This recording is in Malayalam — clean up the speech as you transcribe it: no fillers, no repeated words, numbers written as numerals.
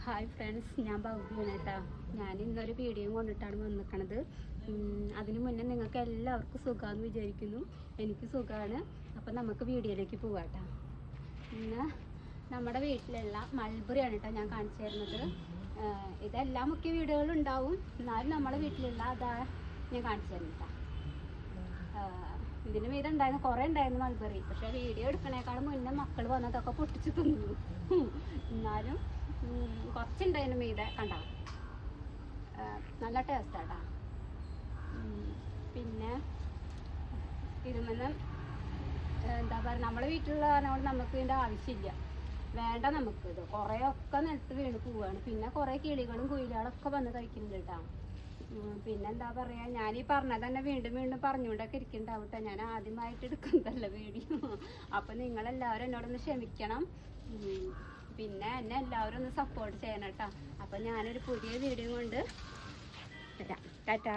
ഹായ് ഫ്രണ്ട്സ്, ഞാൻ ഭവ്യാണ് കേട്ടോ. ഞാൻ ഇന്നൊരു വീഡിയോ കൊണ്ടിട്ടാണ് വന്നിരിക്കണത്. അതിന് മുന്നേ നിങ്ങൾക്ക് എല്ലാവർക്കും സുഖമാണെന്ന് വിചാരിക്കുന്നു. എനിക്ക് സുഖമാണ്. അപ്പം നമുക്ക് വീഡിയോയിലേക്ക് പോകാം കേട്ടോ. ഇന്ന് നമ്മുടെ വീട്ടിലുള്ള മൾബറിയാണ് കേട്ടോ ഞാൻ കാണിച്ചു തരുന്നത്. ഇതെല്ലാ മുഖ്യ വീടുകളും ഉണ്ടാവും, എന്നാലും നമ്മുടെ വീട്ടിലുള്ള അതാ ഞാൻ കാണിച്ചു തരുന്നത് കേട്ടോ. ഇതിന് മീതെ ഉണ്ടായിരുന്നു, കുറേ ഉണ്ടായിരുന്നു മൾബറി. പക്ഷേ വീഡിയോ എടുക്കണേക്കാളും മുന്നേ മക്കൾ വന്നതൊക്കെ പൊട്ടിച്ച് തിന്നു. എന്നാലും കുറച്ചുണ്ടായിരുന്നു മീതെ. കണ്ട നല്ല ടേസ്റ്റാട്ടാ. പിന്നെ ഇരുമെന്ന് എന്താ പറയുക, നമ്മുടെ വീട്ടിലുള്ള കാരണമാണ് നമുക്ക് ഇതിൻ്റെ ആവശ്യമില്ല, വേണ്ട നമുക്ക്. ഇത് കുറേയൊക്കെ നിലത്ത് വീണ് പോവുകയാണ്. പിന്നെ കുറേ കിളികളും കുയിലുകളൊക്കെ വന്ന് കഴിക്കുന്നുണ്ട് കേട്ടോ. പിന്നെ എന്താ പറയുക, ഞാനീ പറഞ്ഞത് തന്നെ വീണ്ടും വീണ്ടും പറഞ്ഞുകൊണ്ടൊക്കെ ഇരിക്കുന്നുണ്ടാവട്ടെ. ഞാൻ ആദ്യമായിട്ട് എടുക്കുന്നതല്ല വീഡിയോ. അപ്പം നിങ്ങളെല്ലാവരും എന്നോടൊന്ന് ക്ഷമിക്കണം. പിന്നെ എന്നെ എല്ലാവരും ഒന്ന് സപ്പോർട്ട് ചെയ്യണം കേട്ടോ. അപ്പം ഞാനൊരു പുതിയ വീഡിയോ കൊണ്ട് വരാം. ടാറ്റാ.